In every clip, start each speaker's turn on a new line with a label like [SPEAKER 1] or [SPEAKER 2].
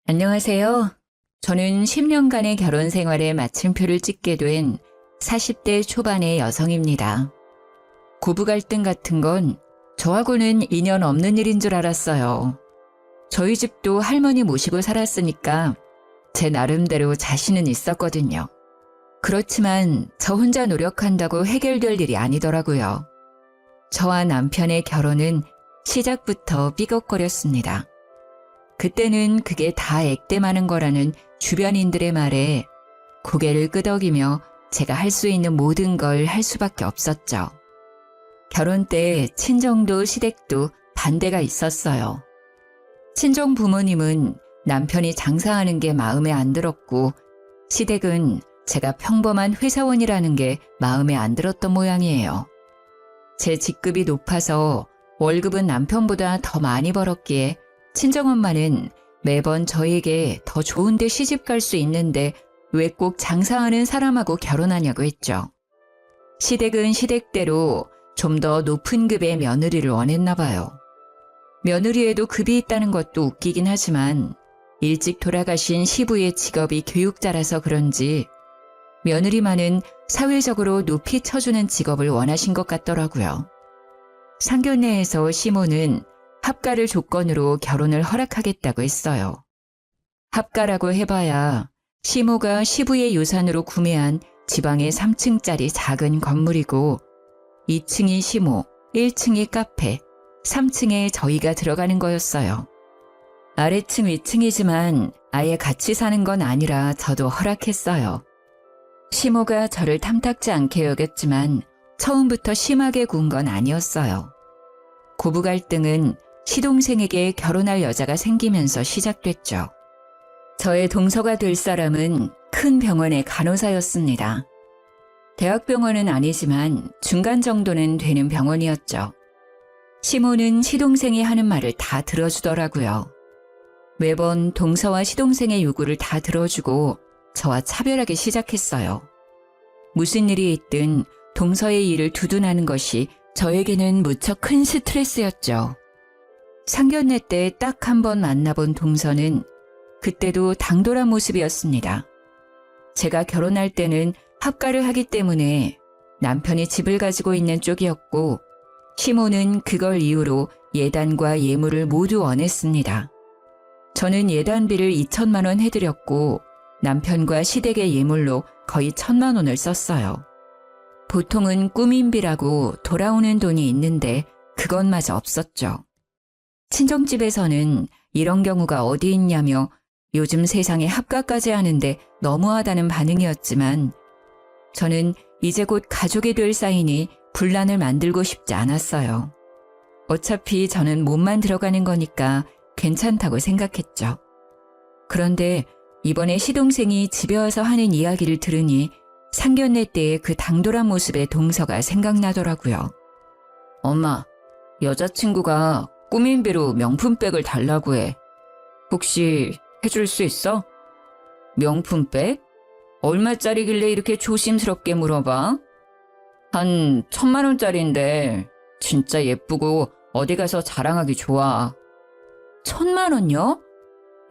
[SPEAKER 1] 안녕하세요. 저는 10년간의 결혼 생활에 마침표를 찍게 된 40대 초반의 여성입니다. 고부 갈등 같은 건 저하고는 인연 없는 일인 줄 알았어요. 저희 집도 할머니 모시고 살았으니까 제 나름대로 자신은 있었거든요. 그렇지만 저 혼자 노력한다고 해결될 일이 아니더라고요. 저와 남편의 결혼은 시작부터 삐걱거렸습니다. 그때는 그게 다 액땜하는 거라는 주변인들의 말에 고개를 끄덕이며 제가 할 수 있는 모든 걸 할 수밖에 없었죠. 결혼 때 친정도 시댁도 반대가 있었어요. 친정 부모님은 남편이 장사하는 게 마음에 안 들었고 시댁은 제가 평범한 회사원이라는 게 마음에 안 들었던 모양이에요. 제 직급이 높아서 월급은 남편보다 더 많이 벌었기에 친정엄마는 매번 저에게 더 좋은 데 시집 갈 수 있는데 왜 꼭 장사하는 사람하고 결혼하냐고 했죠. 시댁은 시댁대로 좀 더 높은 급의 며느리를 원했나 봐요. 며느리에도 급이 있다는 것도 웃기긴 하지만 일찍 돌아가신 시부의 직업이 교육자라서 그런지 며느리만은 사회적으로 높이 쳐주는 직업을 원하신 것 같더라고요. 상견례에서 시모는 합가를 조건으로 결혼을 허락하겠다고 했어요. 합가라고 해봐야 시모가 시부의 유산으로 구매한 지방의 3층짜리 작은 건물이고 2층이 시모, 1층이 카페, 3층에 저희가 들어가는 거였어요. 아래층 위층이지만 아예 같이 사는 건 아니라 저도 허락했어요. 시모가 저를 탐탁지 않게 여겼지만 처음부터 심하게 군 건 아니었어요. 고부 갈등은 시동생에게 결혼할 여자가 생기면서 시작됐죠. 저의 동서가 될 사람은 큰 병원의 간호사였습니다. 대학병원은 아니지만 중간 정도는 되는 병원이었죠. 시모는 시동생이 하는 말을 다 들어주더라고요. 매번 동서와 시동생의 요구를 다 들어주고 저와 차별하기 시작했어요. 무슨 일이 있든 동서의 일을 두둔하는 것이 저에게는 무척 큰 스트레스였죠. 상견례 때 딱 한 번 만나본 동서는 그때도 당돌한 모습이었습니다. 제가 결혼할 때는 합가를 하기 때문에 남편이 집을 가지고 있는 쪽이었고 시모는 그걸 이유로 예단과 예물을 모두 원했습니다. 저는 예단비를 2천만 원 해드렸고 남편과 시댁의 예물로 거의 1,000만 원을 썼어요. 보통은 꾸민비라고 돌아오는 돈이 있는데 그것마저 없었죠. 친정집에서는 이런 경우가 어디 있냐며 요즘 세상에 합가까지 하는데 너무하다는 반응이었지만 저는 이제 곧 가족이 될 사이니 분란을 만들고 싶지 않았어요. 어차피 저는 몸만 들어가는 거니까 괜찮다고 생각했죠. 그런데 이번에 시동생이 집에 와서 하는 이야기를 들으니 상견례 때의 그 당돌한 모습의 동서가 생각나더라고요. 엄마, 여자친구가 꾸민비로 명품백을 달라고 해. 혹시 해줄 수 있어? 명품백? 얼마짜리길래 이렇게 조심스럽게 물어봐? 한 1,000만 원짜리인데 진짜 예쁘고 어디 가서 자랑하기 좋아. 1,000만 원요?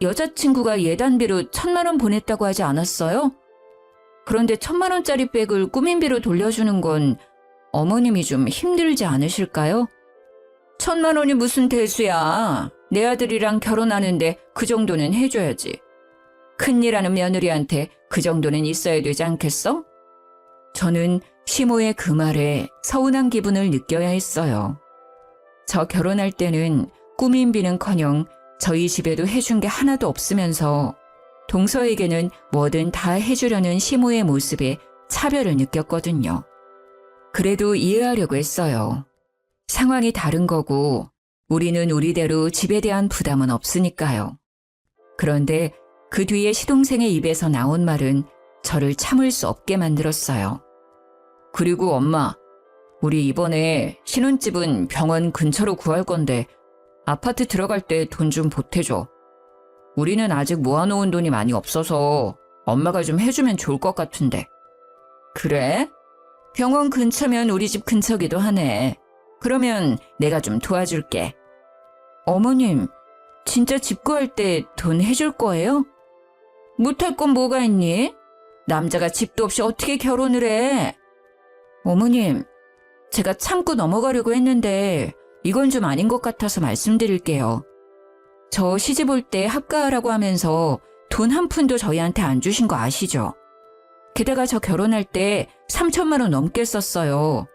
[SPEAKER 1] 여자친구가 예단비로 1,000만 원 보냈다고 하지 않았어요? 그런데 1,000만 원짜리 백을 꾸민비로 돌려주는 건 어머님이 좀 힘들지 않으실까요? 1,000만 원이 무슨 대수야. 내 아들이랑 결혼하는데 그 정도는 해줘야지. 큰일하는 며느리한테 그 정도는 있어야 되지 않겠어? 저는 시모의 그 말에 서운한 기분을 느껴야 했어요. 저 결혼할 때는 꾸민비는커녕 저희 집에도 해준 게 하나도 없으면서 동서에게는 뭐든 다 해주려는 시모의 모습에 차별을 느꼈거든요. 그래도 이해하려고 했어요. 상황이 다른 거고 우리는 우리대로 집에 대한 부담은 없으니까요. 그런데 그 뒤에 시동생의 입에서 나온 말은 저를 참을 수 없게 만들었어요. 그리고 엄마, 우리 이번에 신혼집은 병원 근처로 구할 건데 아파트 들어갈 때 돈 좀 보태줘. 우리는 아직 모아놓은 돈이 많이 없어서 엄마가 좀 해주면 좋을 것 같은데. 그래? 병원 근처면 우리 집 근처기도 하네. 그러면 내가 좀 도와줄게. 어머님, 진짜 집 구할 때 돈 해줄 거예요? 못할 건 뭐가 있니? 남자가 집도 없이 어떻게 결혼을 해? 어머님, 제가 참고 넘어가려고 했는데 이건 좀 아닌 것 같아서 말씀드릴게요. 저 시집 올 때 합가하라고 하면서 돈 한 푼도 저희한테 안 주신 거 아시죠? 게다가 저 결혼할 때 3천만 원 넘게 썼어요.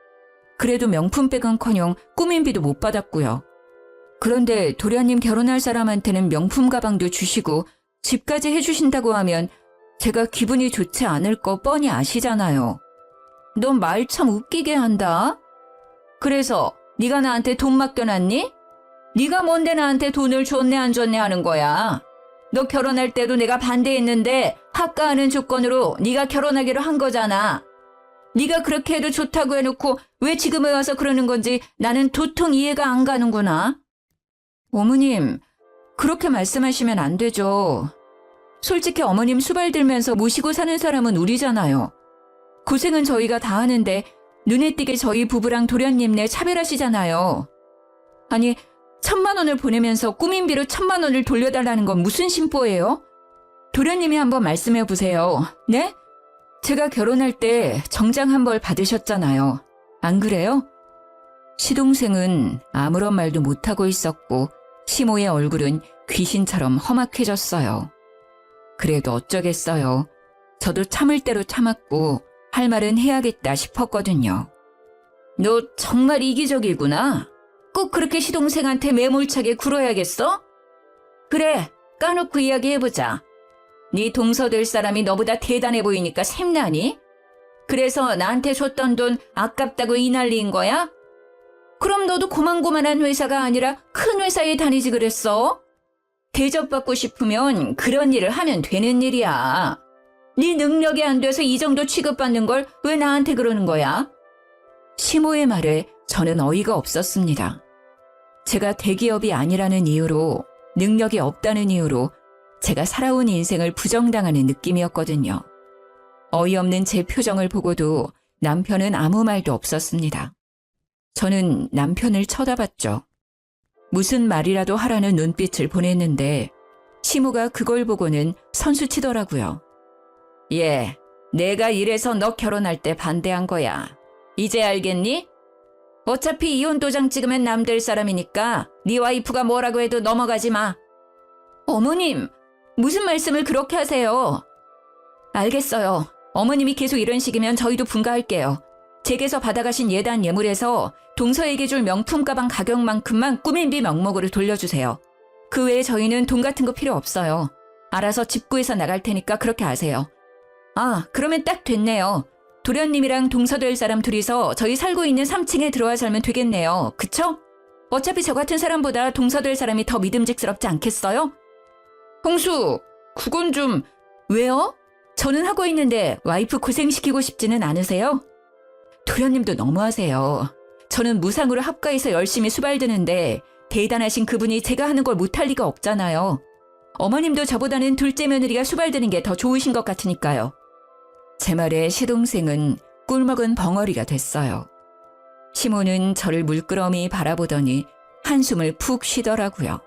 [SPEAKER 1] 그래도 명품백은커녕 꾸민비도 못 받았고요. 그런데 도련님 결혼할 사람한테는 명품 가방도 주시고 집까지 해주신다고 하면 제가 기분이 좋지 않을 거 뻔히 아시잖아요. 넌 말 참 웃기게 한다. 그래서 네가 나한테 돈 맡겨놨니? 네가 뭔데 나한테 돈을 줬네 안 줬네 하는 거야. 너 결혼할 때도 내가 반대했는데 합가하는 조건으로 네가 결혼하기로 한 거잖아. 네가 그렇게 해도 좋다고 해놓고 왜 지금에 와서 그러는 건지 나는 도통 이해가 안 가는구나. 어머님, 그렇게 말씀하시면 안 되죠. 솔직히 어머님 수발 들면서 모시고 사는 사람은 우리잖아요. 고생은 저희가 다 하는데 눈에 띄게 저희 부부랑 도련님네 차별하시잖아요. 아니, 1,000만 원을 보내면서 꾸민비로 1,000만 원을 돌려달라는 건 무슨 심보예요? 도련님이 한번 말씀해 보세요. 네? 제가 결혼할 때 정장 한 벌 받으셨잖아요. 안 그래요? 시동생은 아무런 말도 못하고 있었고 시모의 얼굴은 귀신처럼 험악해졌어요. 그래도 어쩌겠어요. 저도 참을 대로 참았고 할 말은 해야겠다 싶었거든요. 너 정말 이기적이구나. 꼭 그렇게 시동생한테 매몰차게 굴어야겠어? 그래, 까놓고 이야기해보자. 네 동서될 사람이 너보다 대단해 보이니까 샘나니? 그래서 나한테 줬던 돈 아깝다고 이 난리인 거야? 그럼 너도 고만고만한 회사가 아니라 큰 회사에 다니지 그랬어? 대접받고 싶으면 그런 일을 하면 되는 일이야. 네 능력이 안 돼서 이 정도 취급받는 걸 왜 나한테 그러는 거야? 시모의 말에 저는 어이가 없었습니다. 제가 대기업이 아니라는 이유로, 능력이 없다는 이유로 제가 살아온 인생을 부정당하는 느낌이었거든요. 어이없는 제 표정을 보고도 남편은 아무 말도 없었습니다. 저는 남편을 쳐다봤죠. 무슨 말이라도 하라는 눈빛을 보냈는데 시모가 그걸 보고는 선수치더라고요. 예, 내가 이래서 너 결혼할 때 반대한 거야. 이제 알겠니? 어차피 이혼 도장 찍으면 남될 사람이니까 네 와이프가 뭐라고 해도 넘어가지 마. 어머님, 무슨 말씀을 그렇게 하세요? 알겠어요. 어머님이 계속 이런 식이면 저희도 분가할게요. 제게서 받아가신 예단 예물에서 동서에게 줄 명품 가방 가격만큼만 꾸민비 명목으로 돌려주세요. 그 외에 저희는 돈 같은 거 필요 없어요. 알아서 집 구해서 나갈 테니까 그렇게 아세요. 아, 그러면 딱 됐네요. 도련님이랑 동서될 사람 둘이서 저희 살고 있는 3층에 들어와 살면 되겠네요. 그쵸? 어차피 저 같은 사람보다 동서될 사람이 더 믿음직스럽지 않겠어요? 홍수, 그건 좀... 왜요? 저는 하고 있는데 와이프 고생시키고 싶지는 않으세요? 도련님도 너무하세요. 저는 무상으로 합가해서 열심히 수발드는데 대단하신 그분이 제가 하는 걸 못할 리가 없잖아요. 어머님도 저보다는 둘째 며느리가 수발드는 게 더 좋으신 것 같으니까요. 제 말에 시동생은 꿀먹은 벙어리가 됐어요. 시모는 저를 물끄러미 바라보더니 한숨을 푹 쉬더라고요.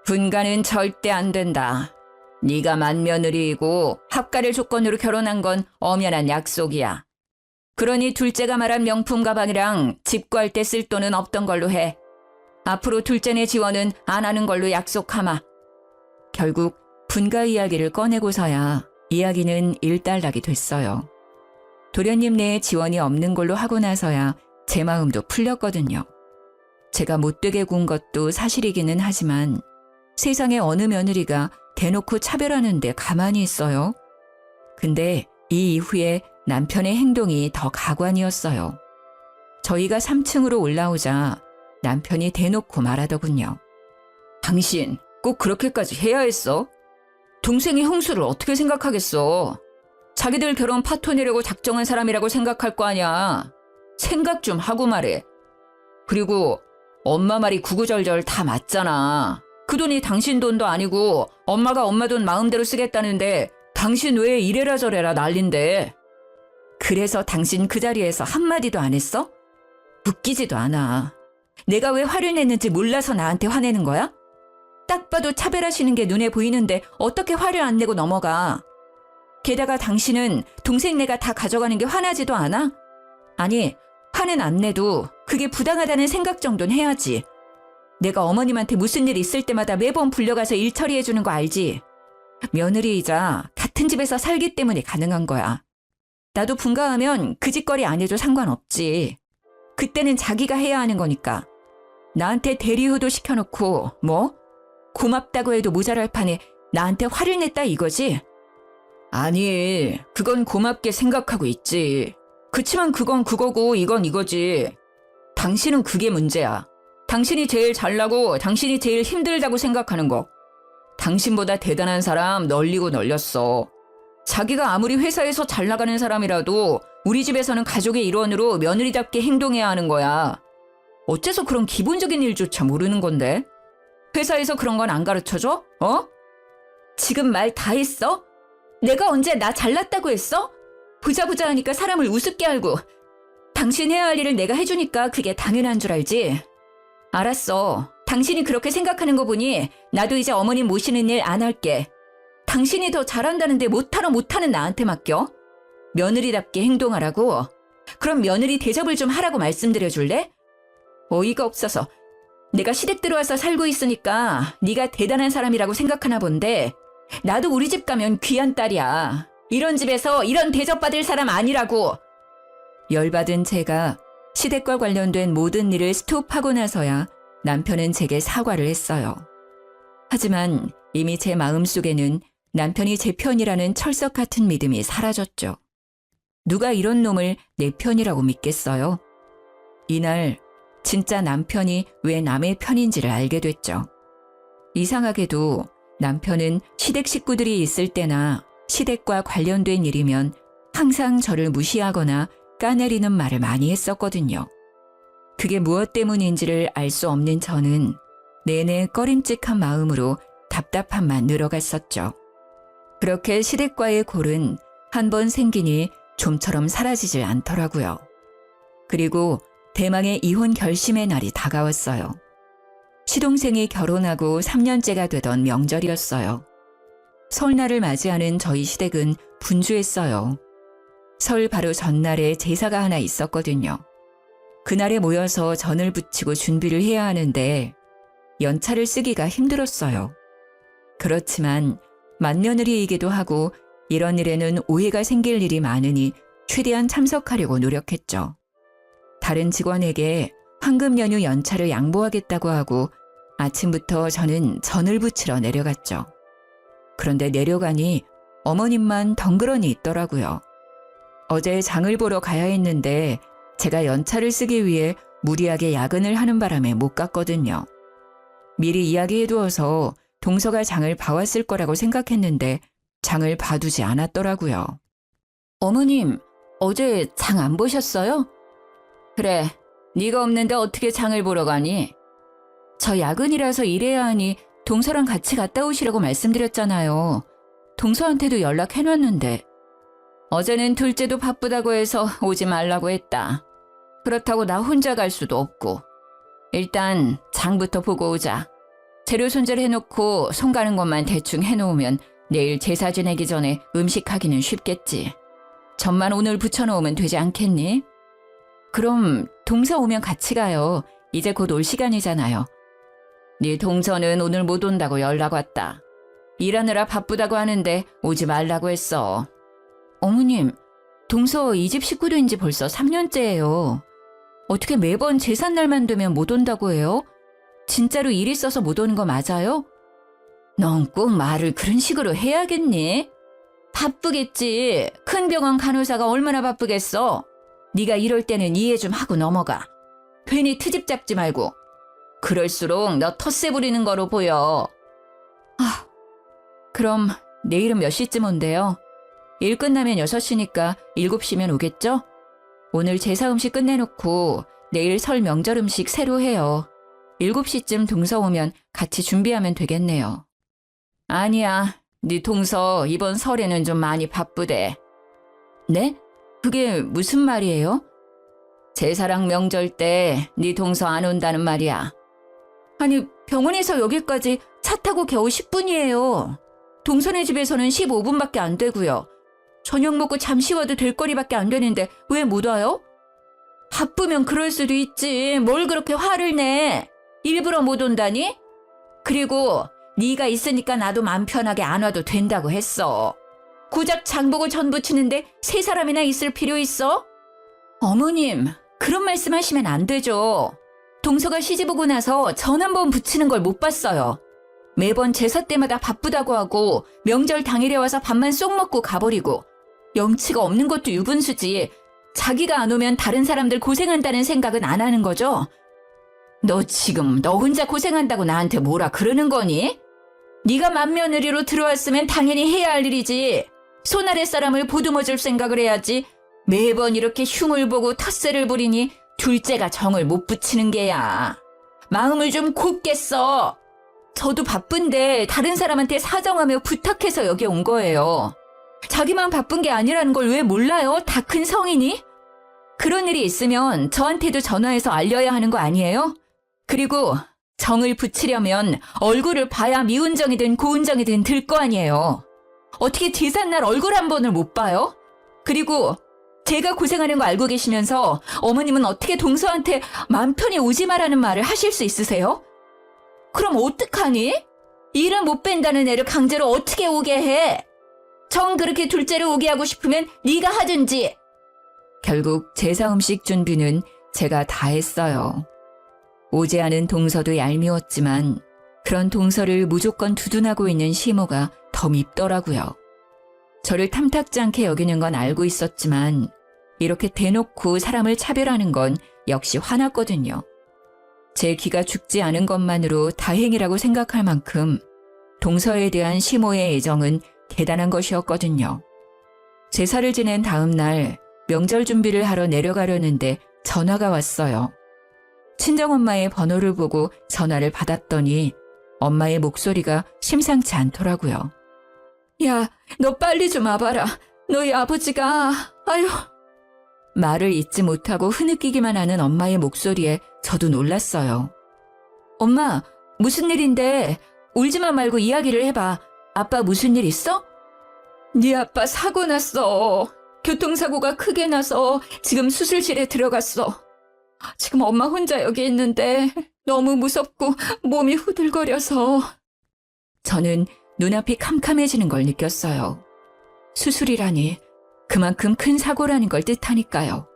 [SPEAKER 1] 분가는 절대 안 된다. 네가 맏며느리이고 합가를 조건으로 결혼한 건 엄연한 약속이야. 그러니 둘째가 말한 명품 가방이랑 집 구할 때 쓸 돈은 없던 걸로 해. 앞으로 둘째네 지원은 안 하는 걸로 약속하마. 결국 분가 이야기를 꺼내고서야 이야기는 일단락이 됐어요. 도련님 내에 지원이 없는 걸로 하고 나서야 제 마음도 풀렸거든요. 제가 못되게 군 것도 사실이기는 하지만 세상에 어느 며느리가 대놓고 차별하는데 가만히 있어요? 근데 이 이후에 남편의 행동이 더 가관이었어요. 저희가 3층으로 올라오자 남편이 대놓고 말하더군요. 당신 꼭 그렇게까지 해야 했어? 동생이 형수를 어떻게 생각하겠어? 자기들 결혼 파토 내려고 작정한 사람이라고 생각할 거 아니야. 생각 좀 하고 말해. 그리고 엄마 말이 구구절절 다 맞잖아. 그 돈이 당신 돈도 아니고 엄마가 엄마 돈 마음대로 쓰겠다는데 당신 왜 이래라 저래라 난린데. 그래서 당신 그 자리에서 한마디도 안 했어? 웃기지도 않아. 내가 왜 화를 냈는지 몰라서 나한테 화내는 거야? 딱 봐도 차별하시는 게 눈에 보이는데 어떻게 화를 안 내고 넘어가? 게다가 당신은 동생네가 다 가져가는 게 화나지도 않아? 아니, 화는 안 내도 그게 부당하다는 생각 정도는 해야지. 내가 어머님한테 무슨 일 있을 때마다 매번 불려가서 일 처리해 주는 거 알지? 며느리이자 같은 집에서 살기 때문에 가능한 거야. 나도 분가하면 그 짓거리 안 해도 상관없지. 그때는 자기가 해야 하는 거니까. 나한테 대리효도 시켜놓고 뭐? 고맙다고 해도 모자랄 판에 나한테 화를 냈다 이거지? 아니, 그건 고맙게 생각하고 있지. 그치만 그건 그거고 이건 이거지. 당신은 그게 문제야. 당신이 제일 잘나고 당신이 제일 힘들다고 생각하는 거. 당신보다 대단한 사람 널리고 널렸어. 자기가 아무리 회사에서 잘 나가는 사람이라도 우리 집에서는 가족의 일원으로 며느리답게 행동해야 하는 거야. 어째서 그런 기본적인 일조차 모르는 건데? 회사에서 그런 건 안 가르쳐줘? 어? 지금 말 다 했어? 내가 언제 나 잘났다고 했어? 부자부자 하니까 사람을 우습게 알고 당신 해야 할 일을 내가 해주니까 그게 당연한 줄 알지? 알았어. 당신이 그렇게 생각하는 거 보니 나도 이제 어머님 모시는 일 안 할게. 당신이 더 잘한다는데 못하는 나한테 맡겨? 며느리답게 행동하라고? 그럼 며느리 대접을 좀 하라고 말씀드려줄래? 어이가 없어서 내가 시댁 들어와서 살고 있으니까 네가 대단한 사람이라고 생각하나 본데 나도 우리 집 가면 귀한 딸이야. 이런 집에서 이런 대접받을 사람 아니라고. 열받은 제가 시댁과 관련된 모든 일을 스톱하고 나서야 남편은 제게 사과를 했어요. 하지만 이미 제 마음속에는 남편이 제 편이라는 철석 같은 믿음이 사라졌죠. 누가 이런 놈을 내 편이라고 믿겠어요? 이날 진짜 남편이 왜 남의 편인지를 알게 됐죠. 이상하게도 남편은 시댁 식구들이 있을 때나 시댁과 관련된 일이면 항상 저를 무시하거나 까내리는 말을 많이 했었거든요. 그게 무엇 때문인지를 알 수 없는 저는 내내 꺼림칙한 마음으로 답답함만 늘어갔었죠. 그렇게 시댁과의 골은 한 번 생기니 좀처럼 사라지질 않더라고요. 그리고 대망의 이혼 결심의 날이 다가왔어요. 시동생이 결혼하고 3년째가 되던 명절이었어요. 설날을 맞이하는 저희 시댁은 분주했어요. 설 바로 전날에 제사가 하나 있었거든요. 그날에 모여서 전을 부치고 준비를 해야 하는데 연차를 쓰기가 힘들었어요. 그렇지만 맏며느리이기도 하고 이런 일에는 오해가 생길 일이 많으니 최대한 참석하려고 노력했죠. 다른 직원에게 황금 연휴 연차를 양보하겠다고 하고 아침부터 저는 전을 부치러 내려갔죠. 그런데 내려가니 어머님만 덩그러니 있더라고요. 어제 장을 보러 가야 했는데 제가 연차를 쓰기 위해 무리하게 야근을 하는 바람에 못 갔거든요. 미리 이야기해두어서 동서가 장을 봐왔을 거라고 생각했는데 장을 봐두지 않았더라고요. 어머님, 어제 장 안 보셨어요? 그래, 네가 없는데 어떻게 장을 보러 가니? 저 야근이라서 일해야 하니 동서랑 같이 갔다 오시라고 말씀드렸잖아요. 동서한테도 연락해놨는데. 어제는 둘째도 바쁘다고 해서 오지 말라고 했다. 그렇다고 나 혼자 갈 수도 없고. 일단 장부터 보고 오자. 재료 손질해놓고 손 가는 것만 대충 해놓으면 내일 제사 지내기 전에 음식하기는 쉽겠지. 전만 오늘 부쳐놓으면 되지 않겠니? 그럼 동서 오면 같이 가요. 이제 곧 올 시간이잖아요. 네 동서는 오늘 못 온다고 연락 왔다. 일하느라 바쁘다고 하는데 오지 말라고 했어. 어머님, 동서 이 집 식구들인 지 벌써 3년째예요. 어떻게 매번 제삿날만 되면 못 온다고 해요? 진짜로 일 있어서 못 오는 거 맞아요? 넌 꼭 말을 그런 식으로 해야겠니? 바쁘겠지. 큰 병원 간호사가 얼마나 바쁘겠어. 네가 이럴 때는 이해 좀 하고 넘어가. 괜히 트집 잡지 말고. 그럴수록 너 텃세 부리는 거로 보여. 그럼 내일은 몇 시쯤 온대요? 일 끝나면 6시니까 7시면 오겠죠? 오늘 제사 음식 끝내놓고 내일 설 명절 음식 새로 해요. 7시쯤 동서 오면 같이 준비하면 되겠네요. 아니야, 네 동서 이번 설에는 좀 많이 바쁘대. 네? 그게 무슨 말이에요? 제사랑 명절 때 네 동서 안 온다는 말이야. 아니,
[SPEAKER 2] 병원에서 여기까지 차 타고 겨우 10분이에요. 동선의 집에서는 15분밖에 안 되고요. 저녁 먹고 잠시 와도 될 거리밖에 안 되는데 왜 못 와요? 바쁘면 그럴 수도 있지. 뭘 그렇게 화를 내? 일부러 못 온다니? 그리고 네가 있으니까 나도 맘 편하게 안 와도 된다고 했어. 고작 장보고 전 부치는데 세 사람이나 있을 필요 있어? 어머님, 그런 말씀 하시면 안 되죠. 동서가 시집 오고 나서 전 한 번 붙이는 걸 못 봤어요. 매번 제사 때마다 바쁘다고 하고 명절 당일에 와서 밥만 쏙 먹고 가버리고 염치가 없는 것도 유분수지. 자기가 안 오면 다른 사람들 고생한다는 생각은 안 하는 거죠? 너 지금 너 혼자 고생한다고 나한테 뭐라 그러는 거니? 네가 맏며느리로 들어왔으면 당연히 해야 할 일이지. 손아래 사람을 보듬어줄 생각을 해야지. 매번 이렇게 흉을 보고 텃세를 부리니 둘째가 정을 못 붙이는 게야. 마음을 좀 곱게 써. 저도 바쁜데 다른 사람한테 사정하며 부탁해서 여기 온 거예요. 자기만 바쁜 게 아니라는 걸 왜 몰라요? 다 큰 성인이? 그런 일이 있으면 저한테도 전화해서 알려야 하는 거 아니에요? 그리고 정을 붙이려면 얼굴을 봐야 미운 정이든 고운 정이든 들 거 아니에요. 어떻게 제삿날 얼굴 한 번을 못 봐요? 그리고 제가 고생하는 거 알고 계시면서 어머님은 어떻게 동서한테 맘 편히 오지 마라는 말을 하실 수 있으세요? 그럼 어떡하니? 일은 못 뺀다는 애를 강제로 어떻게 오게 해? 정 그렇게 둘째를 오게 하고 싶으면 네가 하든지.
[SPEAKER 1] 결국 제사 음식 준비는 제가 다 했어요. 오지 않은 동서도 얄미웠지만 그런 동서를 무조건 두둔하고 있는 시모가 더 밉더라고요. 저를 탐탁지 않게 여기는 건 알고 있었지만 이렇게 대놓고 사람을 차별하는 건 역시 화났거든요. 제 기가 죽지 않은 것만으로 다행이라고 생각할 만큼 동서에 대한 시모의 애정은 대단한 것이었거든요. 제사를 지낸 다음 날 명절 준비를 하러 내려가려는데 전화가 왔어요. 친정엄마의 번호를 보고 전화를 받았더니 엄마의 목소리가 심상치 않더라고요.
[SPEAKER 2] 야, 너 빨리 좀 와봐라. 너희 아버지가... 아유...
[SPEAKER 1] 말을 잇지 못하고 흐느끼기만 하는 엄마의 목소리에 저도 놀랐어요.
[SPEAKER 2] 엄마, 무슨 일인데? 울지만 말고 이야기를 해봐. 아빠 무슨 일 있어? 네 아빠 사고 났어. 교통사고가 크게 나서 지금 수술실에 들어갔어. 지금 엄마 혼자 여기 있는데 너무 무섭고 몸이 후들거려서.
[SPEAKER 1] 저는 눈앞이 캄캄해지는 걸 느꼈어요. 수술이라니 그만큼 큰 사고라는 걸 뜻하니까요.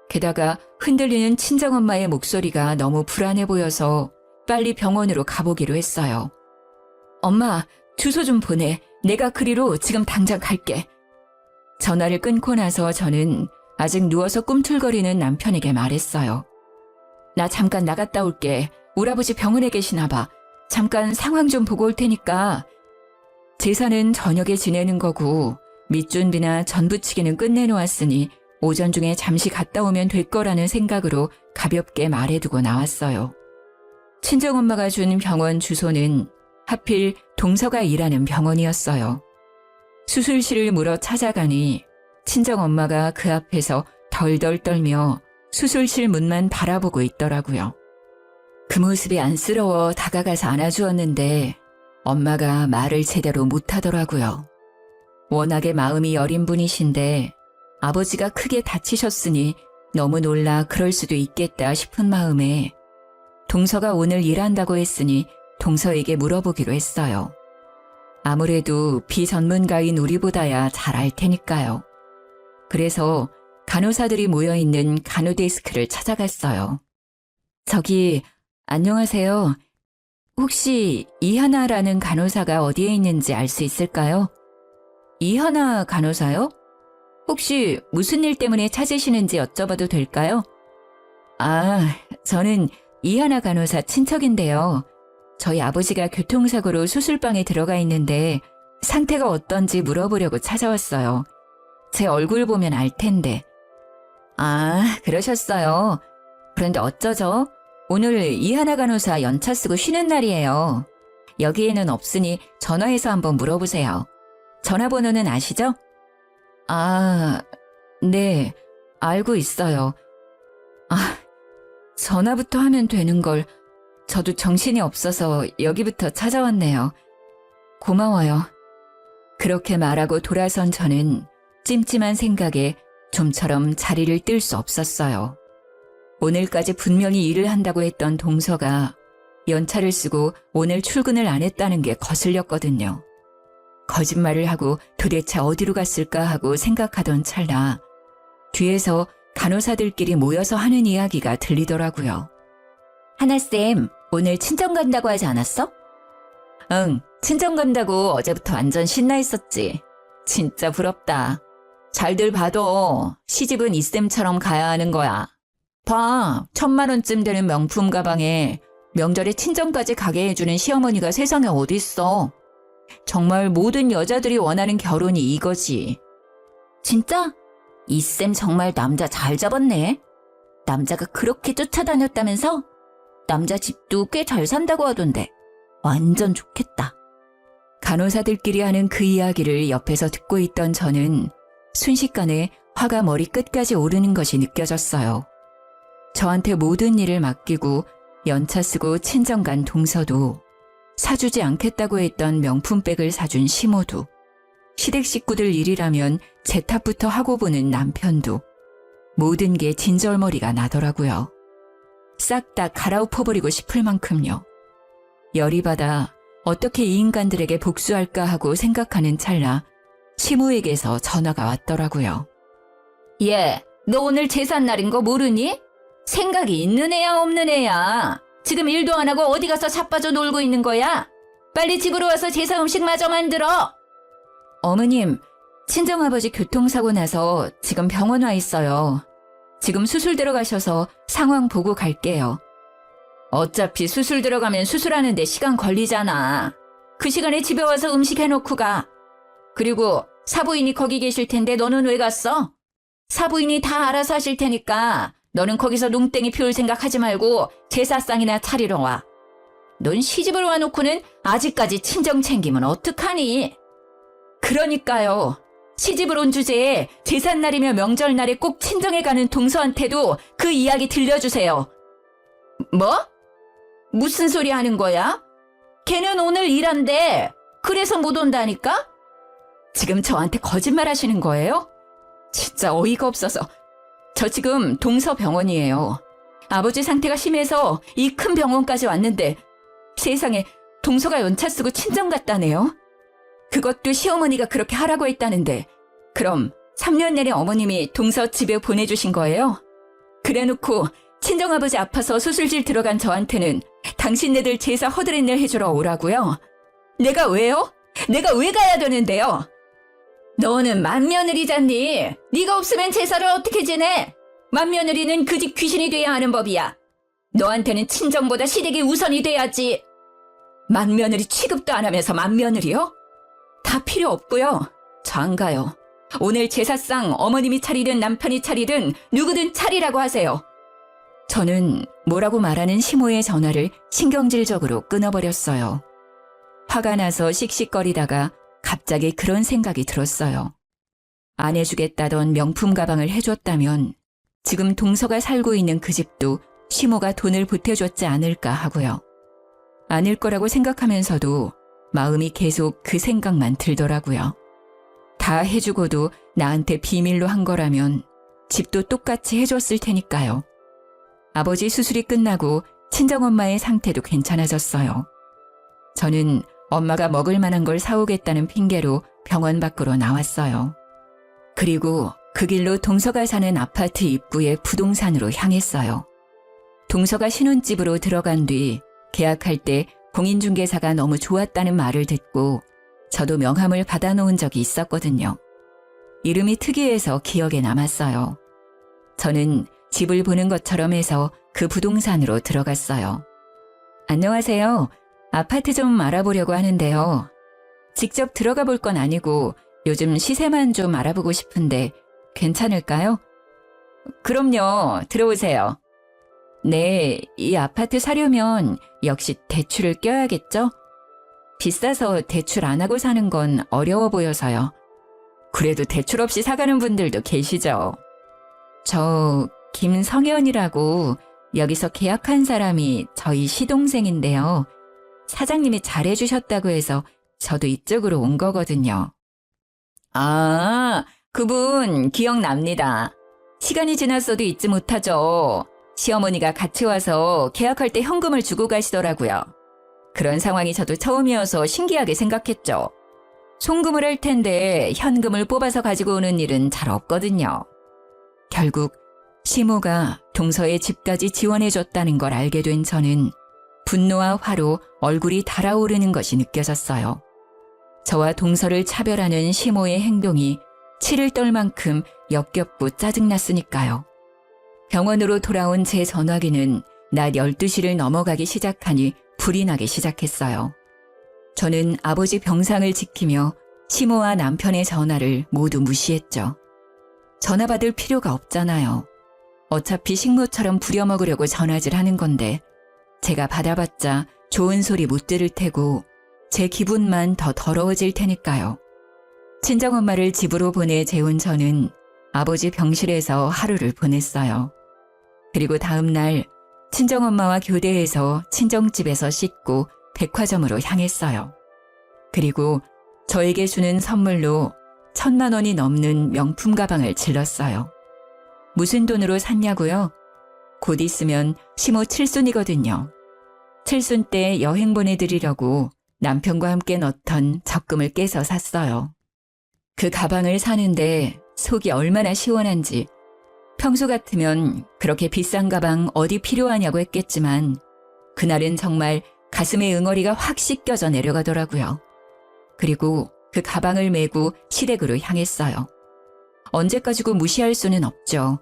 [SPEAKER 1] 게다가 흔들리는 친정엄마의 목소리가 너무 불안해 보여서 빨리 병원으로 가보기로 했어요. 엄마, 주소 좀 보내. 내가 그리로 지금 당장 갈게. 전화를 끊고 나서 저는 아직 누워서 꿈틀거리는 남편에게 말했어요. 나 잠깐 나갔다 올게. 우리 아버지 병원에 계시나 봐. 잠깐 상황 좀 보고 올 테니까. 제사는 저녁에 지내는 거고 밑준비나 전부치기는 끝내놓았으니 오전 중에 잠시 갔다 오면 될 거라는 생각으로 가볍게 말해두고 나왔어요. 친정엄마가 준 병원 주소는 하필 동서가 일하는 병원이었어요. 수술실을 물어 찾아가니 친정엄마가 그 앞에서 덜덜 떨며 수술실 문만 바라보고 있더라고요. 그 모습이 안쓰러워 다가가서 안아주었는데 엄마가 말을 제대로 못하더라고요. 워낙에 마음이 여린 분이신데 아버지가 크게 다치셨으니 너무 놀라 그럴 수도 있겠다 싶은 마음에 동서가 오늘 일한다고 했으니 동서에게 물어보기로 했어요. 아무래도 비전문가인 우리보다야 잘 알 테니까요. 그래서 간호사들이 모여있는 간호데스크를 찾아갔어요. 저기, 안녕하세요. 혹시 이하나라는 간호사가 어디에 있는지 알 수 있을까요? 이하나 간호사요? 혹시 무슨 일 때문에 찾으시는지 여쭤봐도 될까요? 아, 저는 이하나 간호사 친척인데요. 저희 아버지가 교통사고로 수술방에 들어가 있는데 상태가 어떤지 물어보려고 찾아왔어요. 제 얼굴 보면 알 텐데. 아, 그러셨어요. 그런데 어쩌죠? 오늘 이하나 간호사 연차 쓰고 쉬는 날이에요. 여기에는 없으니 전화해서 한번 물어보세요. 전화번호는 아시죠? 아, 네, 알고 있어요. 아, 전화부터 하면 되는 걸 저도 정신이 없어서 여기부터 찾아왔네요. 고마워요. 그렇게 말하고 돌아선 저는 찜찜한 생각에 좀처럼 자리를 뜰 수 없었어요. 오늘까지 분명히 일을 한다고 했던 동서가 연차를 쓰고 오늘 출근을 안 했다는 게 거슬렸거든요. 거짓말을 하고 도대체 어디로 갔을까 하고 생각하던 찰나 뒤에서 간호사들끼리 모여서 하는 이야기가 들리더라고요. 하나쌤, 오늘 친정 간다고 하지 않았어? 응, 친정 간다고 어제부터 완전 신나 있었지. 진짜 부럽다. 잘들 봐도 시집은 이쌤처럼 가야 하는 거야. 봐, 1,000만 원쯤 되는 명품 가방에 명절에 친정까지 가게 해주는 시어머니가 세상에 어딨어. 정말 모든 여자들이 원하는 결혼이 이거지. 진짜? 이쌤 정말 남자 잘 잡았네. 남자가 그렇게 쫓아다녔다면서? 남자 집도 꽤 잘 산다고 하던데. 완전 좋겠다. 간호사들끼리 하는 그 이야기를 옆에서 듣고 있던 저는 순식간에 화가 머리 끝까지 오르는 것이 느껴졌어요. 저한테 모든 일을 맡기고 연차 쓰고 친정 간 동서도 사주지 않겠다고 했던 명품백을 사준 시모도 시댁 식구들 일이라면 제 탓부터 하고 보는 남편도 모든 게 진절머리가 나더라고요. 싹 다 갈아엎어버리고 싶을 만큼요. 열이 받아 어떻게 이 인간들에게 복수할까 하고 생각하는 찰나 시모에게서 전화가 왔더라고요. 얘, 너 오늘 제삿날인 거 모르니? 생각이 있는 애야 없는 애야? 지금 일도 안 하고 어디 가서 자빠져 놀고 있는 거야? 빨리 집으로 와서 제사 음식 마저 만들어. 어머님, 친정아버지 교통사고 나서 지금 병원 와 있어요. 지금 수술 들어가셔서 상황 보고 갈게요. 어차피 수술 들어가면 수술하는데 시간 걸리잖아. 그 시간에 집에 와서 음식 해놓고 가. 그리고 사부인이 거기 계실 텐데 너는 왜 갔어? 사부인이 다 알아서 하실 테니까 너는 거기서 농땡이 피울 생각하지 말고 제사상이나 차리러 와. 넌 시집을 와놓고는 아직까지 친정 챙기면 어떡하니? 그러니까요. 시집을 온 주제에 제삿날이며 명절날에 꼭 친정에 가는 동서한테도 그 이야기 들려주세요. 뭐? 무슨 소리 하는 거야? 걔는 오늘 일한대. 그래서 못 온다니까? 지금 저한테 거짓말 하시는 거예요? 진짜 어이가 없어서. 저 지금 동서병원이에요. 아버지 상태가 심해서 이 큰 병원까지 왔는데 세상에 동서가 연차 쓰고 친정 갔다네요. 그것도 시어머니가 그렇게 하라고 했다는데 그럼 3년 내내 어머님이 동서 집에 보내주신 거예요? 그래놓고 친정아버지 아파서 수술실 들어간 저한테는 당신네들 제사 허드렛일 해주러 오라고요? 내가 왜요? 내가 왜 가야 되는데요? 너는 맏며느리잖니. 네가 없으면 제사를 어떻게 지내? 맏며느리는 그 집 귀신이 돼야 하는 법이야. 너한테는 친정보다 시댁이 우선이 돼야지. 맏며느리 취급도 안 하면서 맏며느리요? 다 필요 없고요. 저 안 가요. 오늘 제사상 어머님이 차리든 남편이 차리든 누구든 차리라고 하세요. 저는 뭐라고 말하는 시모의 전화를 신경질적으로 끊어버렸어요. 화가 나서 씩씩거리다가 갑자기 그런 생각이 들었어요. 안 해주겠다던 명품 가방을 해줬다면 지금 동서가 살고 있는 그 집도 시모가 돈을 보태줬지 않을까 하고요. 아닐 거라고 생각하면서도 마음이 계속 그 생각만 들더라고요. 다 해주고도 나한테 비밀로 한 거라면 집도 똑같이 해줬을 테니까요. 아버지 수술이 끝나고 친정엄마의 상태도 괜찮아졌어요. 저는 엄마가 먹을 만한 걸 사오겠다는 핑계로 병원 밖으로 나왔어요. 그리고 그 길로 동서가 사는 아파트 입구의 부동산으로 향했어요. 동서가 신혼집으로 들어간 뒤 계약할 때 공인중개사가 너무 좋았다는 말을 듣고 저도 명함을 받아놓은 적이 있었거든요. 이름이 특이해서 기억에 남았어요. 저는 집을 보는 것처럼 해서 그 부동산으로 들어갔어요. 안녕하세요. 아파트 좀 알아보려고 하는데요. 직접 들어가 볼 건 아니고 요즘 시세만 좀 알아보고 싶은데 괜찮을까요? 그럼요. 들어오세요. 네, 이 아파트 사려면 역시 대출을 껴야겠죠? 비싸서 대출 안 하고 사는 건 어려워 보여서요. 그래도 대출 없이 사가는 분들도 계시죠. 저 김성현이라고 여기서 계약한 사람이 저희 시동생인데요. 사장님이 잘해주셨다고 해서 저도 이쪽으로 온 거거든요. 아, 그분 기억납니다. 시간이 지났어도 잊지 못하죠. 시어머니가 같이 와서 계약할 때 현금을 주고 가시더라고요. 그런 상황이 저도 처음이어서 신기하게 생각했죠. 송금을 할 텐데 현금을 뽑아서 가지고 오는 일은 잘 없거든요. 결국 시모가 동서의 집까지 지원해줬다는 걸 알게 된 저는 분노와 화로 얼굴이 달아오르는 것이 느껴졌어요. 저와 동서를 차별하는 시모의 행동이 치를 떨 만큼 역겹고 짜증났으니까요. 병원으로 돌아온 제 전화기는 낮 12시를 넘어가기 시작하니 불이 나기 시작했어요. 저는 아버지 병상을 지키며 시모와 남편의 전화를 모두 무시했죠. 전화 받을 필요가 없잖아요. 어차피 식모처럼 부려먹으려고 전화질 하는 건데 제가 받아봤자 좋은 소리 못 들을 테고 제 기분만 더 더러워질 테니까요. 친정엄마를 집으로 보내 재운 저는 아버지 병실에서 하루를 보냈어요. 그리고 다음 날 친정엄마와 교대해서 친정집에서 씻고 백화점으로 향했어요. 그리고 저에게 주는 선물로 1,000만 원이 넘는 명품 가방을 질렀어요. 무슨 돈으로 샀냐고요? 곧 있으면 시모 칠순이거든요. 칠순 때 여행 보내드리려고 남편과 함께 넣던 적금을 깨서 샀어요. 그 가방을 사는데 속이 얼마나 시원한지 평소 같으면 그렇게 비싼 가방 어디 필요하냐고 했겠지만 그날은 정말 가슴에 응어리가 확 씻겨져 내려가더라고요. 그리고 그 가방을 메고 시댁으로 향했어요. 언제까지고 무시할 수는 없죠.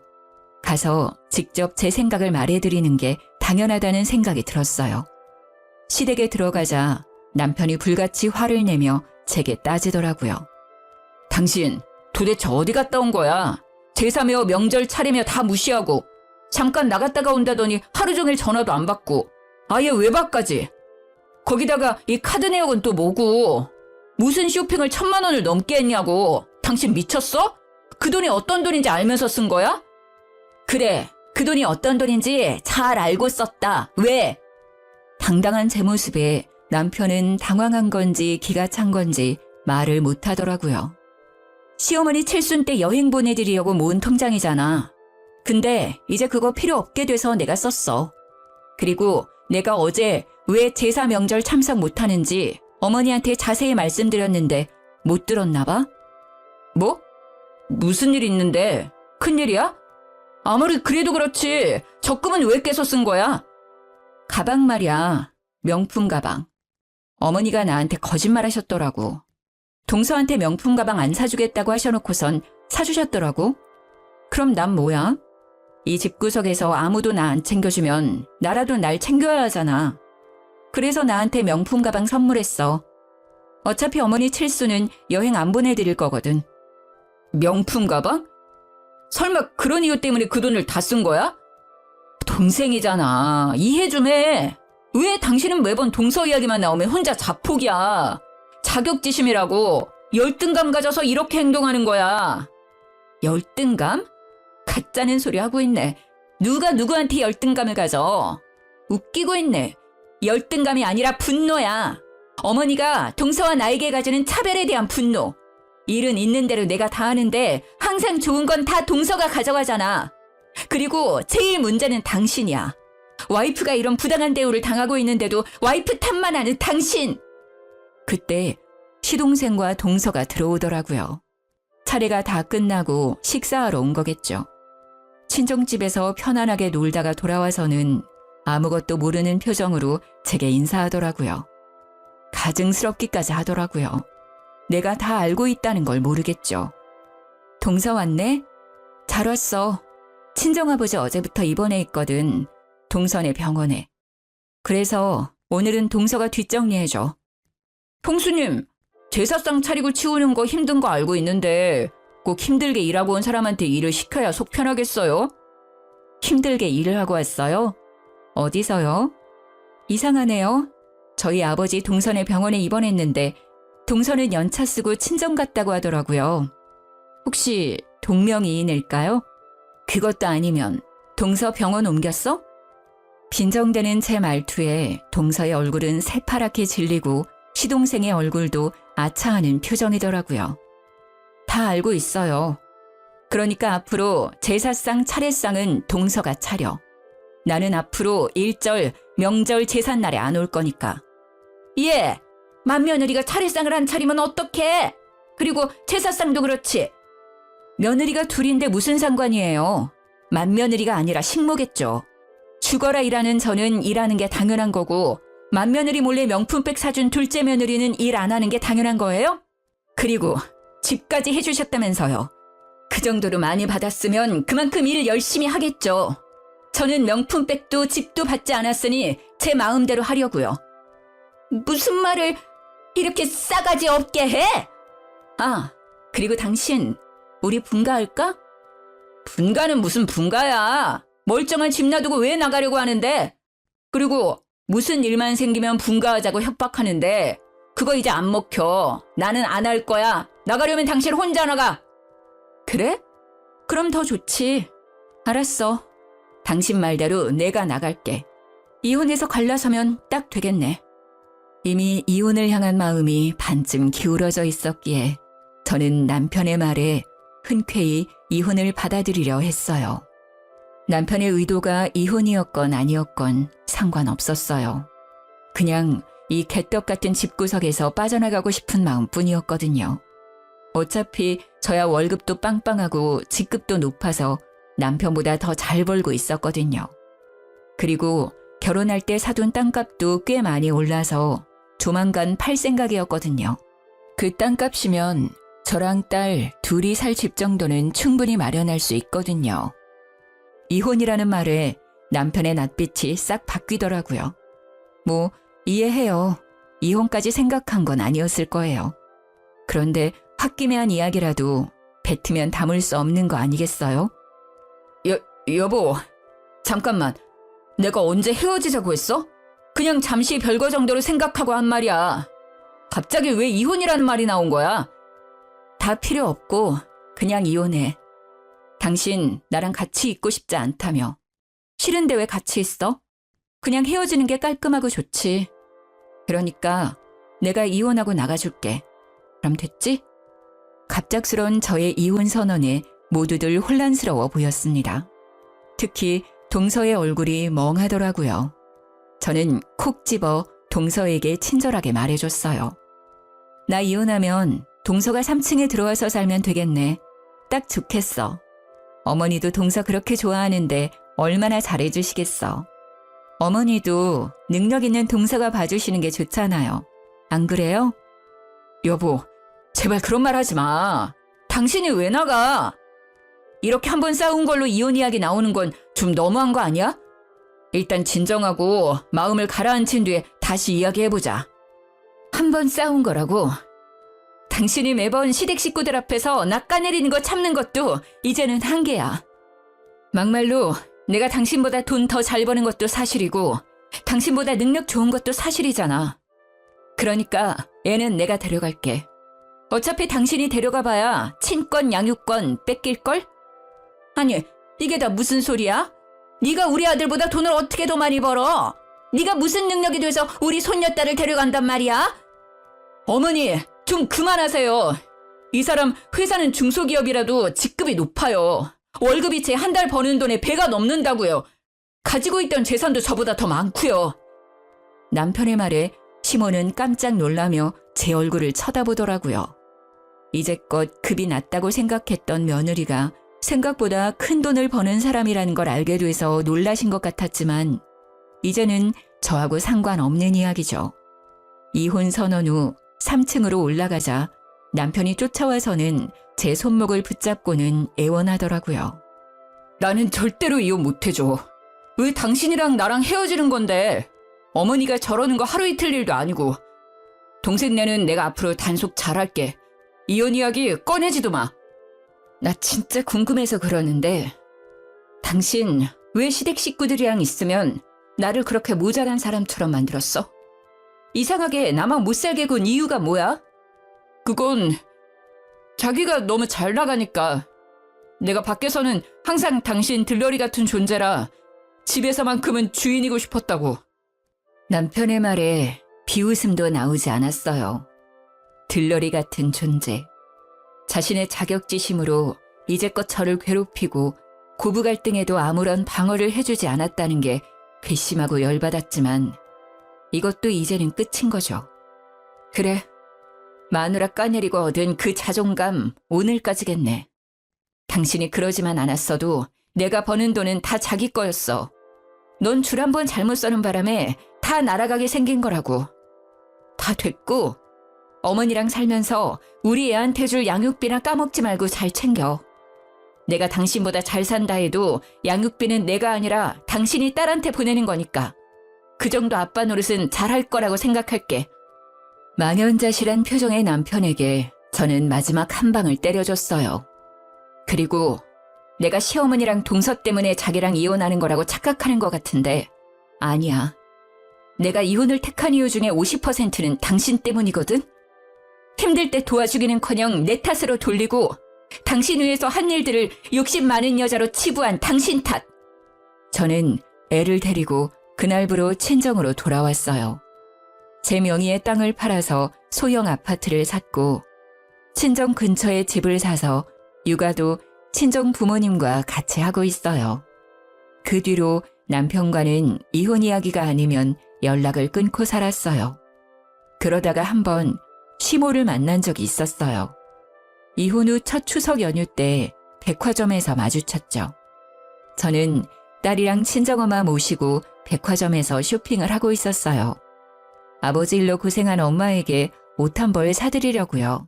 [SPEAKER 1] 가서 직접 제 생각을 말해드리는 게 당연하다는 생각이 들었어요. 시댁에 들어가자 남편이 불같이 화를 내며 제게 따지더라고요. 당신 도대체 어디 갔다 온 거야? 제사며 명절 차리며 다 무시하고 잠깐 나갔다가 온다더니 하루 종일 전화도 안 받고 아예 외박까지. 거기다가 이 카드 내역은 또 뭐고? 무슨 쇼핑을 1,000만 원을 넘게 했냐고. 당신 미쳤어? 그 돈이 어떤 돈인지 알면서 쓴 거야? 그래, 그 돈이 어떤 돈인지 잘 알고 썼다. 왜? 당당한 제 모습에 남편은 당황한 건지 기가 찬 건지 말을 못 하더라고요. 시어머니 칠순 때 여행 보내드리려고 모은 통장이잖아. 근데 이제 그거 필요 없게 돼서 내가 썼어. 그리고 내가 어제 왜 제사 명절 참석 못하는지 어머니한테 자세히 말씀드렸는데 못 들었나 봐? 뭐? 무슨 일 있는데? 큰일이야? 아무리 그래도 그렇지 적금은 왜 깨서 쓴 거야? 가방 말이야. 명품 가방. 어머니가 나한테 거짓말 하셨더라고. 동서한테 명품 가방 안 사주겠다고 하셔놓고선 사주셨더라고. 그럼 난 뭐야? 이 집구석에서 아무도 나 안 챙겨주면 나라도 날 챙겨야 하잖아. 그래서 나한테 명품 가방 선물했어. 어차피 어머니 칠수는 여행 안 보내드릴 거거든. 명품 가방? 설마 그런 이유 때문에 그 돈을 다 쓴 거야? 동생이잖아. 이해 좀 해. 왜 당신은 매번 동서 이야기만 나오면 혼자 자폭이야. 자격지심이라고. 열등감 가져서 이렇게 행동하는 거야. 열등감? 가짜는 소리 하고 있네. 누가 누구한테 열등감을 가져? 웃기고 있네. 열등감이 아니라 분노야. 어머니가 동서와 나에게 가지는 차별에 대한 분노. 일은 있는 대로 내가 다 하는데 항상 좋은 건 다 동서가 가져가잖아. 그리고 제일 문제는 당신이야. 와이프가 이런 부당한 대우를 당하고 있는데도 와이프 탓만 하는 당신. 그때 시동생과 동서가 들어오더라고요. 차례가 다 끝나고 식사하러 온 거겠죠. 친정집에서 편안하게 놀다가 돌아와서는 아무것도 모르는 표정으로 제게 인사하더라고요. 가증스럽기까지 하더라고요. 내가 다 알고 있다는 걸 모르겠죠. 동서 왔네? 잘 왔어. 친정아버지 어제부터 입원해 있거든. 동선의 병원에. 그래서 오늘은 동서가 뒷정리해줘. 형수님, 제사상 차리고 치우는 거 힘든 거 알고 있는데 꼭 힘들게 일하고 온 사람한테 일을 시켜야 속 편하겠어요? 힘들게 일을 하고 왔어요? 어디서요? 이상하네요. 저희 아버지 동선의 병원에 입원했는데 동선은 연차 쓰고 친정 갔다고 하더라고요. 혹시 동명이인일까요? 그것도 아니면 동서 병원 옮겼어? 빈정대는 제 말투에 동서의 얼굴은 새파랗게 질리고 시동생의 얼굴도 아차하는 표정이더라고요. 다 알고 있어요. 그러니까 앞으로 제사상 차례상은 동서가 차려. 나는 앞으로 일절, 명절 제삿날에 안 올 거니까.
[SPEAKER 2] 예, 맏며느리가 차례상을 안 차리면 어떡해? 그리고 제사상도 그렇지. 며느리가 둘인데 무슨 상관이에요? 맏며느리가 아니라 식모겠죠. 죽어라 일하는 저는 일하는 게 당연한 거고 맏며느리 몰래 명품백 사준 둘째 며느리는 일 안 하는 게 당연한 거예요? 그리고 집까지 해주셨다면서요. 그 정도로 많이 받았으면 그만큼 일을 열심히 하겠죠. 저는 명품백도 집도 받지 않았으니 제 마음대로 하려고요. 무슨 말을 이렇게 싸가지 없게 해? 아, 그리고 당신 우리 분가할까? 분가는 무슨 분가야. 멀쩡한 집 놔두고 왜 나가려고 하는데? 그리고 무슨 일만 생기면 분가하자고 협박하는데 그거 이제 안 먹혀. 나는 안 할 거야. 나가려면 당신 혼자 나가. 그래? 그럼 더 좋지. 알았어. 당신 말대로 내가 나갈게. 이혼해서 갈라서면 딱 되겠네. 이미 이혼을 향한 마음이 반쯤 기울어져 있었기에 저는 남편의 말에 흔쾌히 이혼을 받아들이려 했어요. 남편의 의도가 이혼이었건 아니었건 상관없었어요. 그냥 이 개떡 같은 집구석에서 빠져나가고 싶은 마음뿐이었거든요. 어차피 저야 월급도 빵빵하고 직급도 높아서 남편보다 더 잘 벌고 있었거든요. 그리고 결혼할 때 사둔 땅값도 꽤 많이 올라서 조만간 팔 생각이었거든요. 그 땅값이면 저랑 딸 둘이 살 집 정도는 충분히 마련할 수 있거든요. 이혼이라는 말에 남편의 낯빛이 싹 바뀌더라고요. 뭐 이해해요. 이혼까지 생각한 건 아니었을 거예요. 그런데 홧김에한 이야기라도 뱉으면 담을 수 없는 거 아니겠어요? 여보, 잠깐만. 내가 언제 헤어지자고 했어? 그냥 잠시 별거 정도로 생각하고 한 말이야. 갑자기 왜 이혼이라는 말이 나온 거야? 다 필요 없고 그냥 이혼해. 당신 나랑 같이 있고 싶지 않다며. 싫은데 왜 같이 있어? 그냥 헤어지는 게 깔끔하고 좋지. 그러니까 내가 이혼하고 나가줄게. 그럼 됐지? 갑작스런 저의 이혼 선언에 모두들 혼란스러워 보였습니다. 특히 동서의 얼굴이 멍하더라고요. 저는 콕 집어 동서에게 친절하게 말해줬어요. 나 이혼하면 동서가 3층에 들어와서 살면 되겠네. 딱 좋겠어. 어머니도 동서 그렇게 좋아하는데 얼마나 잘해주시겠어. 어머니도 능력 있는 동서가 봐주시는 게 좋잖아요. 안 그래요? 여보, 제발 그런 말 하지 마. 당신이 왜 나가? 이렇게 한번 싸운 걸로 이혼 이야기 나오는 건 좀 너무한 거 아니야? 일단 진정하고 마음을 가라앉힌 뒤에 다시 이야기해보자. 한 번 싸운 거라고? 당신이 매번 시댁 식구들 앞에서 낚아내리는 거 참는 것도 이제는 한계야. 막말로 내가 당신보다 돈 더 잘 버는 것도 사실이고 당신보다 능력 좋은 것도 사실이잖아. 그러니까 애는 내가 데려갈게. 어차피 당신이 데려가봐야 친권 양육권 뺏길걸? 아니, 이게 다 무슨 소리야? 네가 우리 아들보다 돈을 어떻게 더 많이 벌어? 네가 무슨 능력이 돼서 우리 손녀딸을 데려간단 말이야? 어머니, 좀 그만하세요. 이 사람 회사는 중소기업이라도 직급이 높아요. 월급이 제 한 달 버는 돈에 배가 넘는다고요. 가지고 있던 재산도 저보다 더 많고요. 남편의 말에 시몬은 깜짝 놀라며 제 얼굴을 쳐다보더라고요. 이제껏 급이 낮다고 생각했던 며느리가 생각보다 큰 돈을 버는 사람이라는 걸 알게 돼서 놀라신 것 같았지만 이제는 저하고 상관없는 이야기죠. 이혼 선언 후 3층으로 올라가자 남편이 쫓아와서는 제 손목을 붙잡고는 애원하더라고요. 나는 절대로 이혼 못해줘. 왜 당신이랑 나랑 헤어지는 건데? 어머니가 저러는 거 하루 이틀 일도 아니고. 동생네는 내가 앞으로 단속 잘할게. 이혼 이야기 꺼내지도 마. 나 진짜 궁금해서 그러는데 당신 왜 시댁 식구들이랑 있으면 나를 그렇게 모자란 사람처럼 만들었어? 이상하게 나만 못 살게 군 이유가 뭐야? 그건 자기가 너무 잘 나가니까. 내가 밖에서는 항상 당신 들러리 같은 존재라 집에서만큼은 주인이고 싶었다고.
[SPEAKER 1] 남편의 말에 비웃음도 나오지 않았어요. 들러리 같은 존재. 자신의 자격지심으로 이제껏 저를 괴롭히고 고부 갈등에도 아무런 방어를 해주지 않았다는 게 괘씸하고 열받았지만 이것도 이제는 끝인 거죠. 그래, 마누라 까내리고 얻은 그 자존감 오늘까지겠네. 당신이 그러지만 않았어도 내가 버는 돈은 다 자기 거였어. 넌 줄 한 번 잘못 써는 바람에 다 날아가게 생긴 거라고. 다 됐고 어머니랑 살면서 우리 애한테 줄 양육비나 까먹지 말고 잘 챙겨. 내가 당신보다 잘 산다 해도 양육비는 내가 아니라 당신이 딸한테 보내는 거니까. 그 정도 아빠 노릇은 잘할 거라고 생각할게. 망연자실한 표정의 남편에게 저는 마지막 한 방을 때려줬어요. 그리고 내가 시어머니랑 동서 때문에 자기랑 이혼하는 거라고 착각하는 것 같은데 아니야. 내가 이혼을 택한 이유 중에 50%는 당신 때문이거든? 힘들 때 도와주기는커녕 내 탓으로 돌리고 당신 위해서 한 일들을 욕심 많은 여자로 치부한 당신 탓. 저는 애를 데리고 그날부로 친정으로 돌아왔어요. 제 명의의 땅을 팔아서 소형 아파트를 샀고 친정 근처에 집을 사서 육아도 친정 부모님과 같이 하고 있어요. 그 뒤로 남편과는 이혼 이야기가 아니면 연락을 끊고 살았어요. 그러다가 한번 시모를 만난 적이 있었어요. 이혼 후 첫 추석 연휴 때 백화점에서 마주쳤죠. 저는 딸이랑 친정엄마 모시고 백화점에서 쇼핑을 하고 있었어요. 아버지 일로 고생한 엄마에게 옷 한 벌 사드리려고요.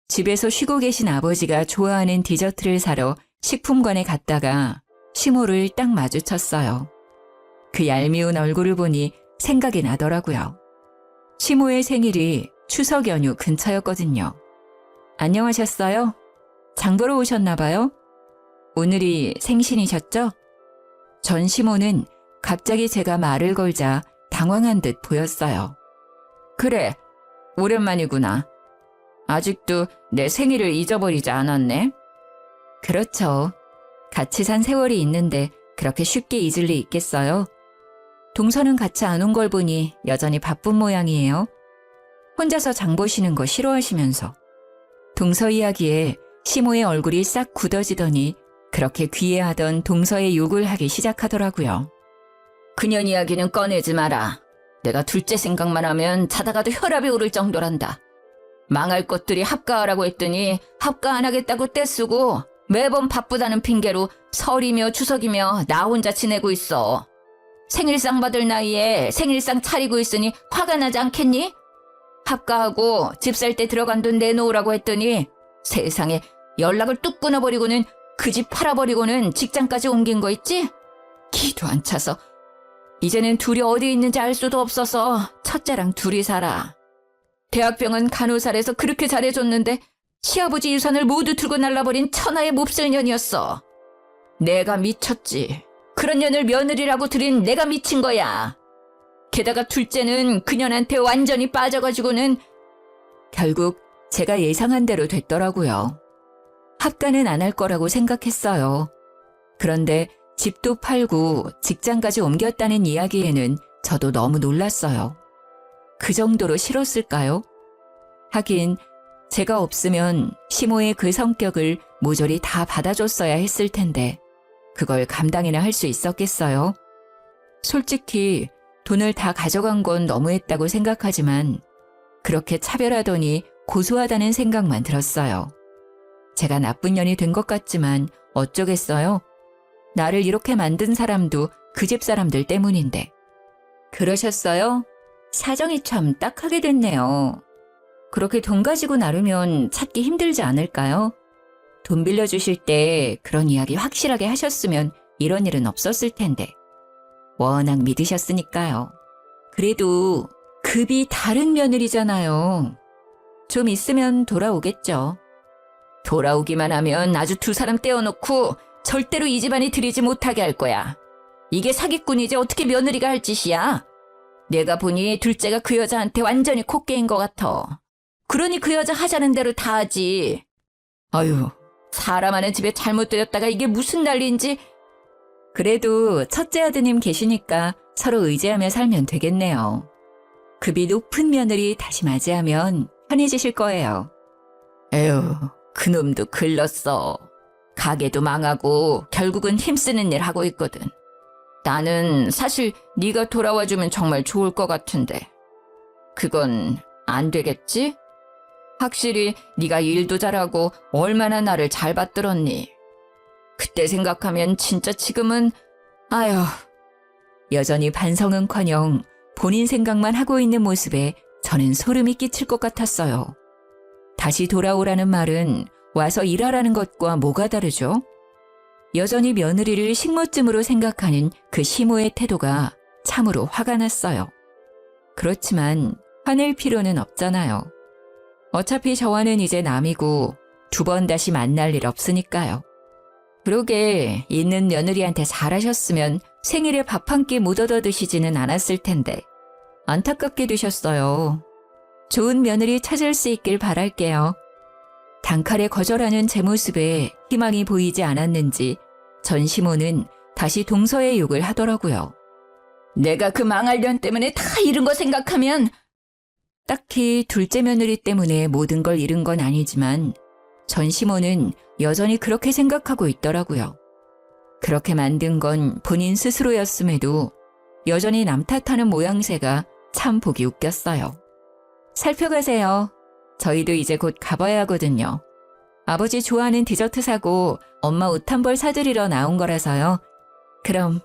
[SPEAKER 1] 집에서 쉬고 계신 아버지가 좋아하는 디저트를 사러 식품관에 갔다가 시모를 딱 마주쳤어요. 그 얄미운 얼굴을 보니 생각이 나더라고요. 시모의 생일이 추석 연휴 근처였거든요. 안녕하셨어요? 장 보러 오셨나 봐요? 오늘이 생신이셨죠? 전 시모는 갑자기 제가 말을 걸자 당황한 듯 보였어요. 그래, 오랜만이구나. 아직도 내 생일을 잊어버리지 않았네. 그렇죠. 같이 산 세월이 있는데 그렇게 쉽게 잊을 리 있겠어요? 동서는 같이 안 온 걸 보니 여전히 바쁜 모양이에요. 혼자서 장 보시는 거 싫어하시면서. 동서 이야기에 시모의 얼굴이 싹 굳어지더니 그렇게 귀해하던 동서의 욕을 하기 시작하더라고요. 그년 이야기는 꺼내지 마라. 내가 둘째 생각만 하면 자다가도 혈압이 오를 정도란다. 망할 것들이 합가하라고 했더니 합가 안 하겠다고 떼쓰고 매번 바쁘다는 핑계로 설이며 추석이며 나 혼자 지내고 있어. 생일상 받을 나이에 생일상 차리고 있으니 화가 나지 않겠니? 합가하고 집 살 때 들어간 돈 내놓으라고 했더니 세상에 연락을 뚝 끊어버리고는 그 집 팔아버리고는 직장까지 옮긴 거 있지? 기도 안 차서 이제는 둘이 어디 있는지 알 수도 없어서 첫째랑 둘이 살아. 대학병원 간호사래서 그렇게 잘해줬는데 시아버지 유산을 모두 들고 날라버린 천하의 몹쓸 년이었어. 내가 미쳤지. 그런 년을 며느리라고 들인 내가 미친 거야. 게다가 둘째는 그년한테 완전히 빠져가지고는 결국 제가 예상한 대로 됐더라고요. 합가는 안 할 거라고 생각했어요. 그런데 집도 팔고 직장까지 옮겼다는 이야기에는 저도 너무 놀랐어요. 그 정도로 싫었을까요? 하긴 제가 없으면 시모의 그 성격을 모조리 다 받아줬어야 했을 텐데 그걸 감당이나 할 수 있었겠어요? 솔직히 돈을 다 가져간 건 너무했다고 생각하지만 그렇게 차별하더니 고소하다는 생각만 들었어요. 제가 나쁜 년이 된 것 같지만 어쩌겠어요? 나를 이렇게 만든 사람도 그 집 사람들 때문인데. 그러셨어요? 사정이 참 딱하게 됐네요. 그렇게 돈 가지고 나르면 찾기 힘들지 않을까요? 돈 빌려주실 때 그런 이야기 확실하게 하셨으면 이런 일은 없었을 텐데. 워낙 믿으셨으니까요. 그래도 급이 다른 며느리잖아요. 좀 있으면 돌아오겠죠. 돌아오기만 하면 아주 두 사람 떼어놓고 절대로 이 집안이 들이지 못하게 할 거야. 이게 사기꾼이지 어떻게 며느리가 할 짓이야. 내가 보니 둘째가 그 여자한테 완전히 콧개인 것 같아. 그러니 그 여자 하자는 대로 다 하지. 아유, 사람 하는 집에 잘못 들였다가 이게 무슨 난리인지. 그래도 첫째 아드님 계시니까 서로 의지하며 살면 되겠네요. 급이 높은 며느리 다시 맞이하면 편해지실 거예요. 에휴, 그놈도 글렀어. 가게도 망하고 결국은 힘쓰는 일 하고 있거든. 나는 사실 네가 돌아와주면 정말 좋을 것 같은데. 그건 안 되겠지? 확실히 네가 일도 잘하고 얼마나 나를 잘 받들었니. 그때 생각하면 진짜 지금은 아휴. 여전히 반성은커녕 본인 생각만 하고 있는 모습에 저는 소름이 끼칠 것 같았어요. 다시 돌아오라는 말은 와서 일하라는 것과 뭐가 다르죠? 여전히 며느리를 식모쯤으로 생각하는 그 시모의 태도가 참으로 화가 났어요. 그렇지만 화낼 필요는 없잖아요. 어차피 저와는 이제 남이고 2번 다시 만날 일 없으니까요. 그러게 있는 며느리한테 잘하셨으면 생일에 밥 한 끼 못 얻어 드시지는 않았을 텐데 안타깝게 되셨어요. 좋은 며느리 찾을 수 있길 바랄게요. 단칼에 거절하는 제 모습에 희망이 보이지 않았는지 전 시모는 다시 동서의 욕을 하더라고요. 내가 그 망할 년 때문에 다 잃은 거 생각하면 딱히 둘째 며느리 때문에 모든 걸 잃은 건 아니지만 전 시모는 여전히 그렇게 생각하고 있더라고요. 그렇게 만든 건 본인 스스로였음에도 여전히 남 탓하는 모양새가 참 보기 웃겼어요. 살펴가세요. 저희도 이제 곧 가봐야 하거든요. 아버지 좋아하는 디저트 사고 엄마 옷 한 벌 사드리러 나온 거라서요. 그럼.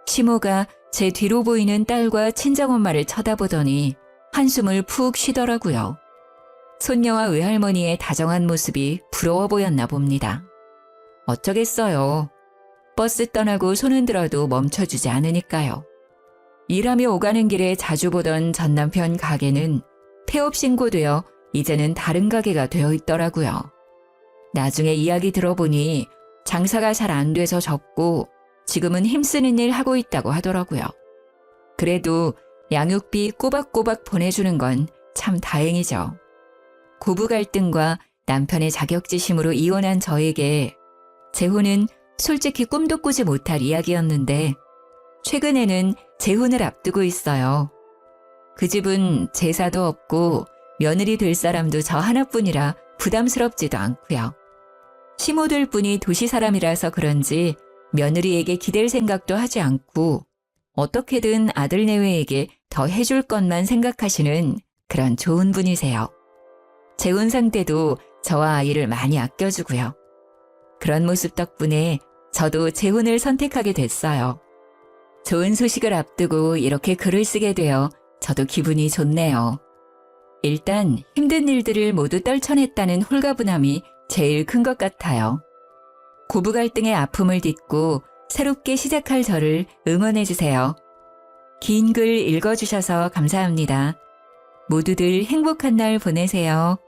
[SPEAKER 1] 시모가 제 뒤로 보이는 딸과 친정엄마를 쳐다보더니 한숨을 푹 쉬더라고요. 손녀와 외할머니의 다정한 모습이 부러워 보였나 봅니다. 어쩌겠어요. 버스 떠나고 손은 들어도 멈춰주지 않으니까요. 일하며 오가는 길에 자주 보던 전 남편 가게는 폐업 신고되어 이제는 다른 가게가 되어 있더라고요. 나중에 이야기 들어보니 장사가 잘 안 돼서 접고 지금은 힘쓰는 일 하고 있다고 하더라고요. 그래도 양육비 꼬박꼬박 보내주는 건 참 다행이죠. 고부 갈등과 남편의 자격지심으로 이혼한 저에게 재혼은 솔직히 꿈도 꾸지 못할 이야기였는데 최근에는 재혼을 앞두고 있어요. 그 집은 제사도 없고 며느리 될 사람도 저 하나뿐이라 부담스럽지도 않고요. 시모들 뿐이 도시 사람이라서 그런지 며느리에게 기댈 생각도 하지 않고 어떻게든 아들 내외에게 더 해줄 것만 생각하시는 그런 좋은 분이세요. 재혼 상태도 저와 아이를 많이 아껴주고요. 그런 모습 덕분에 저도 재혼을 선택하게 됐어요. 좋은 소식을 앞두고 이렇게 글을 쓰게 되어 저도 기분이 좋네요. 일단 힘든 일들을 모두 떨쳐냈다는 홀가분함이 제일 큰 것 같아요. 고부 갈등의 아픔을 딛고 새롭게 시작할 저를 응원해주세요. 긴 글 읽어주셔서 감사합니다. 모두들 행복한 날 보내세요.